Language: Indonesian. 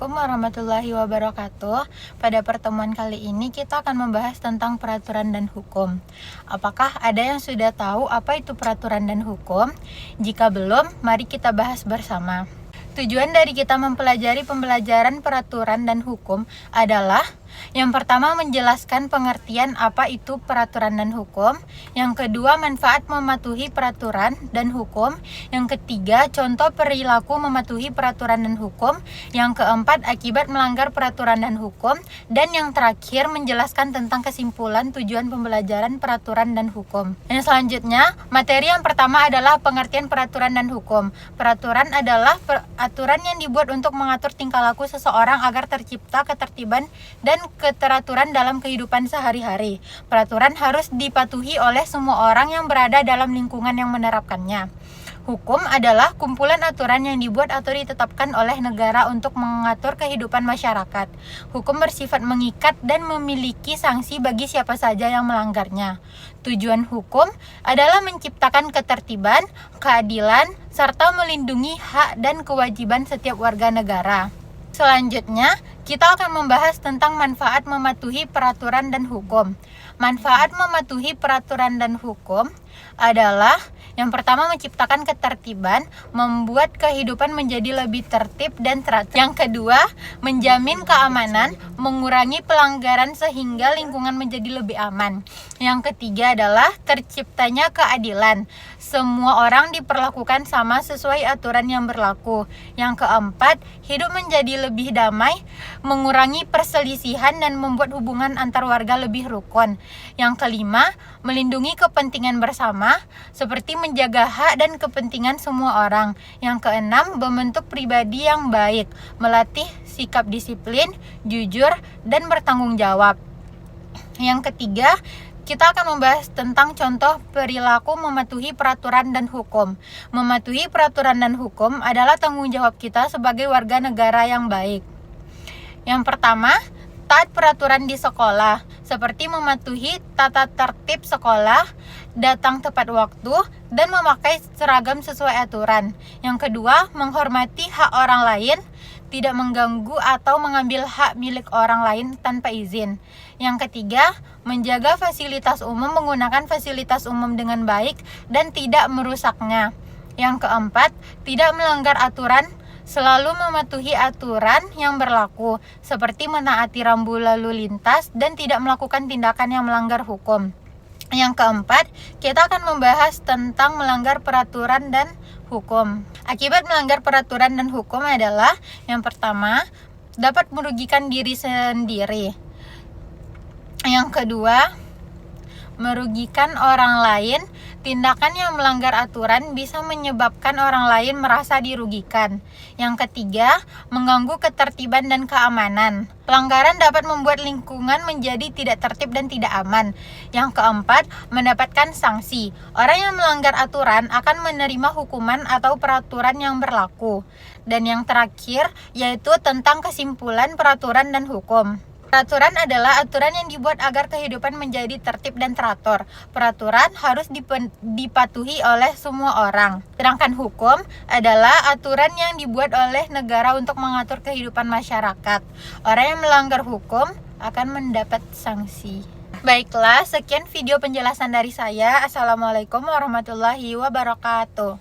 Assalamualaikum warahmatullahi wabarakatuh. Pada pertemuan kali ini kita akan membahas tentang peraturan dan hukum. Apakah ada yang sudah tahu apa itu peraturan dan hukum? Jika belum, mari kita bahas bersama. Tujuan dari kita mempelajari pembelajaran peraturan dan hukum adalah yang pertama menjelaskan pengertian apa itu peraturan dan hukum, yang kedua manfaat mematuhi peraturan dan hukum, yang ketiga contoh perilaku mematuhi peraturan dan hukum, yang keempat akibat melanggar peraturan dan hukum, dan yang terakhir menjelaskan tentang kesimpulan tujuan pembelajaran peraturan dan hukum. Yang selanjutnya, materi yang pertama adalah pengertian peraturan dan hukum. Peraturan adalah aturan yang dibuat untuk mengatur tingkah laku seseorang agar tercipta ketertiban dan keteraturan dalam kehidupan sehari-hari. Peraturan harus dipatuhi oleh semua orang yang berada dalam lingkungan yang menerapkannya. Hukum adalah kumpulan aturan yang dibuat atau ditetapkan oleh negara untuk mengatur kehidupan masyarakat. Hukum bersifat mengikat dan memiliki sanksi bagi siapa saja yang melanggarnya. Tujuan hukum adalah menciptakan ketertiban, keadilan, serta melindungi hak dan kewajiban setiap warga negara. Selanjutnya, kita akan membahas tentang manfaat mematuhi peraturan dan hukum. Manfaat mematuhi peraturan dan hukum adalah yang pertama menciptakan ketertiban, membuat kehidupan menjadi lebih tertib dan teratur. Yang kedua, menjamin keamanan, mengurangi pelanggaran sehingga lingkungan menjadi lebih aman. Yang ketiga adalah terciptanya keadilan. Semua orang diperlakukan sama sesuai aturan yang berlaku. Yang keempat, hidup menjadi lebih damai, mengurangi perselisihan dan membuat hubungan antar warga lebih rukun. Yang kelima, melindungi kepentingan bersama seperti menjaga hak dan kepentingan semua orang. Yang keenam, membentuk pribadi yang baik, melatih sikap disiplin, jujur, dan bertanggung jawab. Yang ketiga, kita akan membahas tentang contoh perilaku mematuhi peraturan dan hukum. Mematuhi peraturan dan hukum adalah tanggung jawab kita sebagai warga negara yang baik. Yang pertama, taat peraturan di sekolah, seperti mematuhi tata tertib sekolah, datang tepat waktu, dan memakai seragam sesuai aturan. Yang kedua, menghormati hak orang lain, tidak mengganggu atau mengambil hak milik orang lain tanpa izin. Yang ketiga, menjaga fasilitas umum, menggunakan fasilitas umum dengan baik dan tidak merusaknya. Yang keempat, tidak melanggar aturan, selalu mematuhi aturan yang berlaku, seperti menaati rambu lalu lintas dan tidak melakukan tindakan yang melanggar hukum. Yang keempat, kita akan membahas tentang melanggar peraturan dan hukum. Akibat melanggar peraturan dan hukum adalah yang pertama, dapat merugikan diri sendiri. Yang kedua, merugikan orang lain. Tindakan yang melanggar aturan bisa menyebabkan orang lain merasa dirugikan. Yang ketiga, mengganggu ketertiban dan keamanan. Pelanggaran dapat membuat lingkungan menjadi tidak tertib dan tidak aman. Yang keempat, mendapatkan sanksi. Orang yang melanggar aturan akan menerima hukuman atau peraturan yang berlaku. Dan yang terakhir, yaitu tentang kesimpulan peraturan dan hukum. Peraturan adalah aturan yang dibuat agar kehidupan menjadi tertib dan teratur. Peraturan harus dipatuhi oleh semua orang. Sedangkan hukum adalah aturan yang dibuat oleh negara untuk mengatur kehidupan masyarakat. Orang yang melanggar hukum akan mendapat sanksi. Baiklah, sekian video penjelasan dari saya. Assalamualaikum warahmatullahi wabarakatuh.